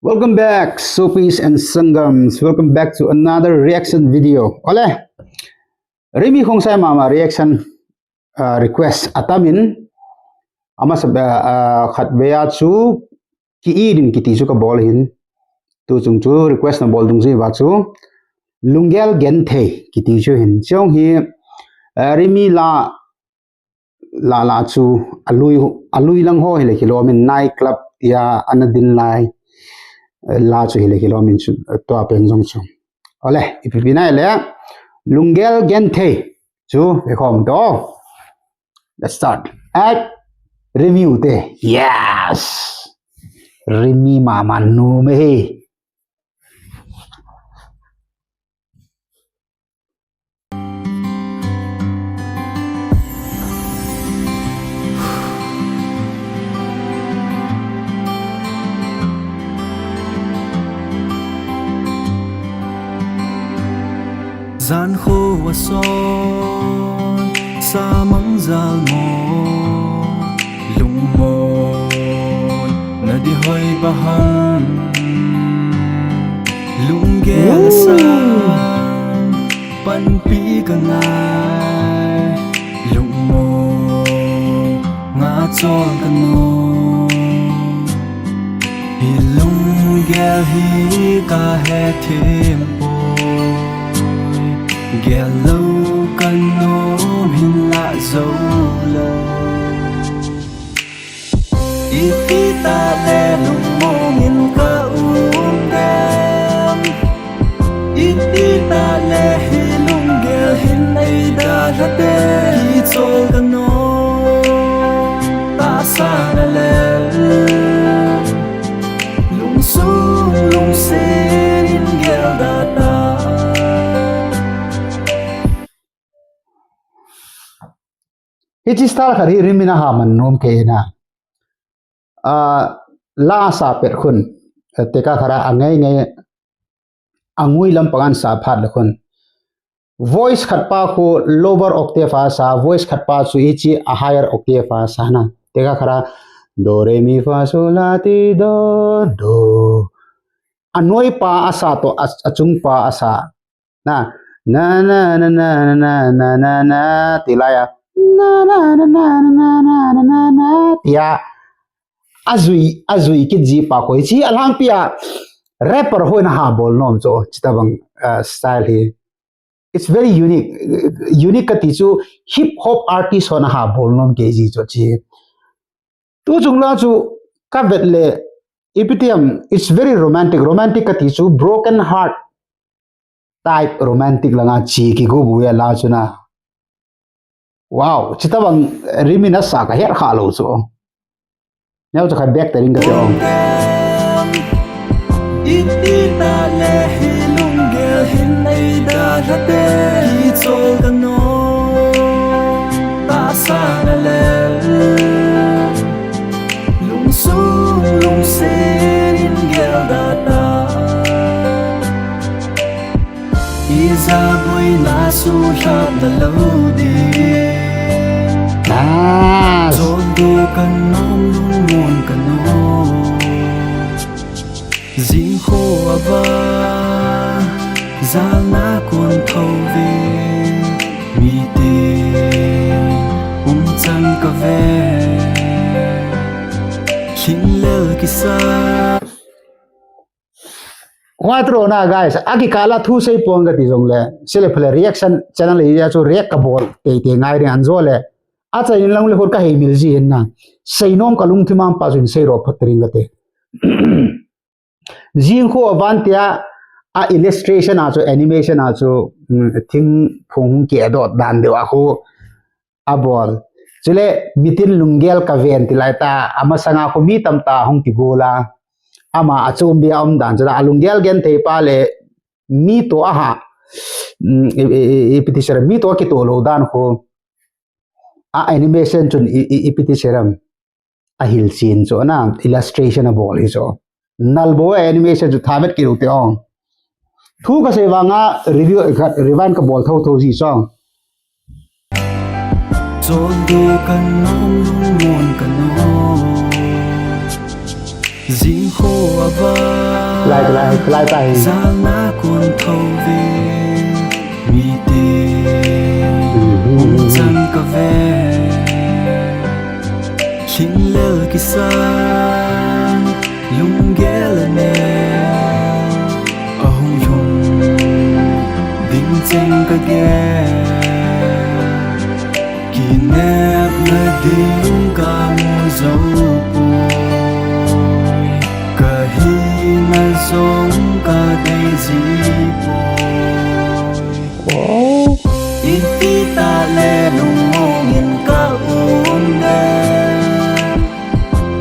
Welcome back, Sopis and Sangams. Welcome back to another reaction video. Ole, Rimi kong saya mama reaction request atamin ama sa khatbeya chu ki idin kiti chu ka bol hin tu chung chu request na bol dung ji wa chu lungel gente kiti chu hin chong hi Rimi la chu alui lang ho hele kilomin night club ya anadin lai la chu hele kilomin chu to apen jong chu ole ipipina ele lungel gente chu ekhom to let's start at review te yes Rimi mama nu me gian khô và son sa mắng zal mo lung mo na di hoy bahang lung gel sa pan pi ka ngai lung mo nga chon ka no hi lung gel hi ka he tempo Gel lâu cần ôm hình lạ dấu lâu Ít ta lê lung mô nghìn cơ uống đêm Ít ta lê hi lung gel hình ấy đã ra tê Hi chô cần nô ta xa nà lê Lung xuống lung xin hình gel đã ta Ichi star khari rimina ha man nom ke na la sa per khun teka khara angai ngai angui lam pangan sa phat la khun voice khatpa ko lower octave sa voice khatpa chu ichi a higher octave sa na teka khara do re mi fa sol la ti do anoi pa asa to achung pa asa na na na na na na na na na tilaya na na na na na na na na ya azui ki ji pa ko chi alang pia rapper hoina ha bol nom cho chitabang style hi it's very unique ka ti chu hip hop artist hona ha bol nom ke ji cho chi tu jungla chu ka betle epitome it's very romantic ka ti chu broken heart type romantic langa chi ki go buya la chuna Wow, cita bang Rimi na sa ka her khalo so. Nyaw cha back ta ring ka so. Iti ta le hilung gel hin ai da rate hi chol ka no ta sa na le lung su lung sin in gel da ta Iza boy na su shat na lodi Zondo kan nom lung mon kan no Zing ho ava Zal na kon thâu ve Mi te chang ka ve Hin lel ki sa Quatro na guys, aki kala thu sei pong ga ti jong le. Sele phale reaction channel ya chu react ka bol te ngai re anjo le. Acha in lang le hor ka he mil ji en na. Sei nom kalung thimam pa jun sei ro phatring ga te. Jing kho avantia a illustration a chu animation a chu thing phung ke dot dan dewa kho a bol. Chule mitin lungel ka ven ti lai ta ama sanga ko mi tam ta hong ti gola. Ama achum bia dan jara alungel gen te pale mi to aha ipitisera mi to ki to lo dan ko a animation chun ipitiseram a hil scene so na illustration a bol iso nalbo animation ju thamet ki rote ong thu ka se wanga review revan ka bol tho ji song Zondo kan nom lung mon kan no Zing ho ava lại tại Sa na cuốn thâu về mi tê Chân cà ve Chính lơ kỳ san Lung ghé lên nè Ở hông dùng Đinh chân cà ghé Kỳ nếp nơi đinh ca mô dấu bùi Cà hi nà giống ca đầy dì bùi Iti ta lê nung mô nghìn ca uống đêm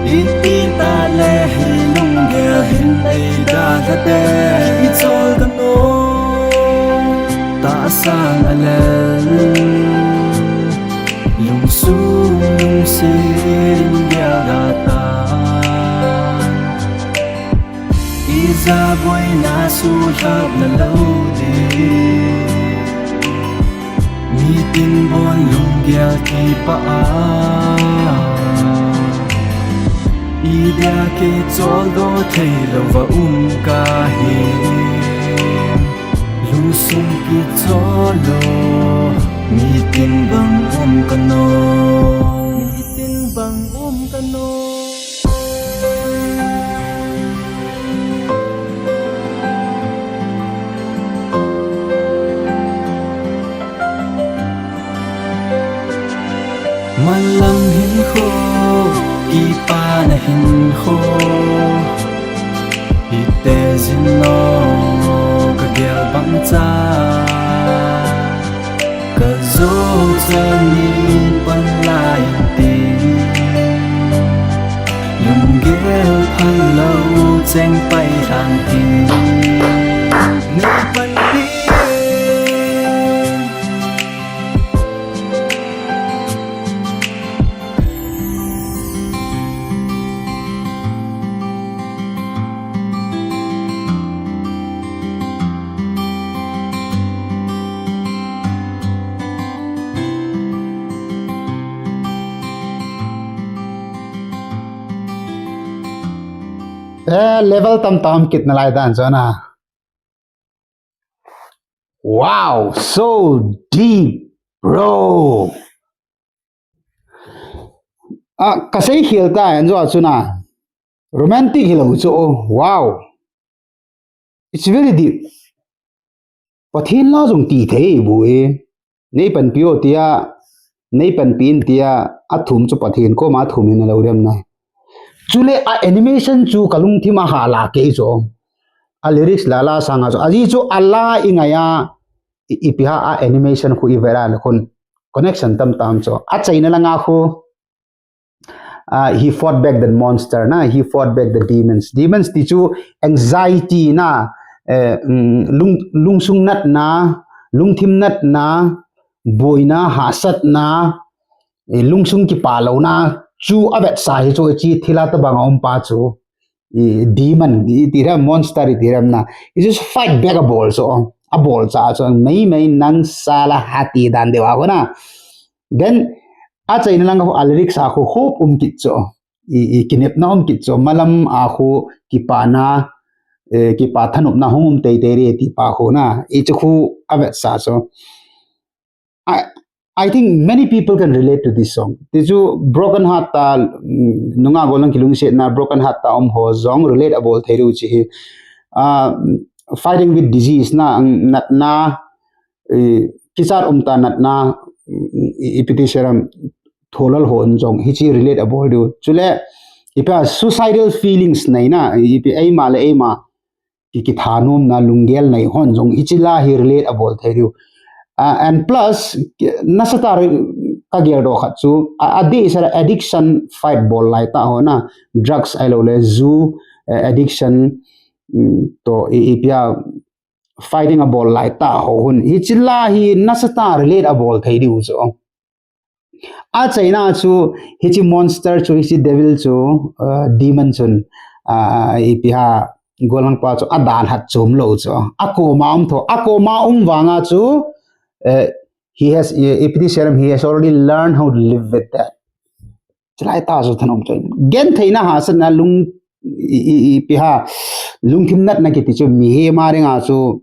Iti ta lê hi nung ghê hình ấy đa thà tê Hi chol ka nô Ta sang a lên Lung sung lung xin ghê đa ta Iza boy na su hap na lâu đi Mi tin bon lung ghê ki pa a Ida ke chol do thei lo va ka hi Lung sung ki chol lo Mi tin bang ka no Mi tin bang ka no Malang hin kho Ipa na hin kho Ite zin no Kagel bang cha Kazo cha ni pan lai ti Lung gel pan lau Cheng pai hang ti Nai pan ti level tam kit na lai dan so na. Wow, so deep, bro. Kasay hil ta an zo chu na. Romantic hilo chu. Wow. It's very deep. Pathin la jong ti thei bu e. Nei pan pio tia, nei pan pin tia athum chu pathin ko ma thum in lo rem na. Chule a animation chu kalung thima hala ke zo a lyrics lala sanga zo aji chu alla ingaya ipiha a animation khu ivera khon connection tam zo a chaina langa khu he fought back the monster na he fought back the demons ti chu anxiety na lungsung nat na lungthim nat na boina hasat na lungsung ki palo na chu abet sai chu chi thila ta bang om pa chu demon tira monster tiram na it just fight back a ball so a ball cha so mai nang sala hati dan dewa ko na then a chain lang ko lyrics a ko hope kit cho kinep na kit cho malam a ko kipana kipa thanup na hum te re ti pa ko na e chu abet sa so I think many people can relate to this song. Tisu broken heart ta nunga golang kilung se na broken heart ta ho zong relatable theru chi fighting with disease na nat na kisar ta nat na ipitiseram tholal hon jong hi chi relatable do chule ipa suicidal feelings nai na ipi ai ma le ai ma ki thanum na lungel nai hon jong ichila hi relatable theru and plus nasatar kagero khatsu adi is addiction fight ball lai ta hona drugs ailole zoo addiction to ipia fighting a ball lai ta hon hichila hi nasatar relate a ball thai diu so a chaina chu hichi monster chu hichi devil chu demon chun ipia golang pa chu adan hat chum lo chu akoma wanga chu he has already learned how to live with that. Chalai ta so thanom chain gen thaina ha san na lung ipiha lungthim nat na ki ti chu mi he ma renga chu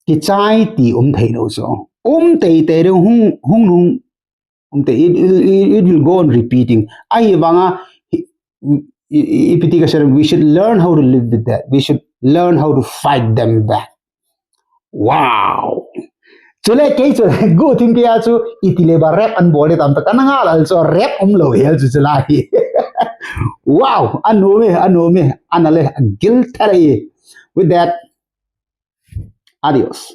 ki chai ti thei lo so te re hung te it will go on repeating ai wanga ipiti ka we should learn how to live with that. We should learn how to fight them back. Wow. Chule ke chule go thing ke chu itile ba rap an bole tam ta kananga al so rap lo hel chu chlai. Wow, anome anale gil thare. With that, adios.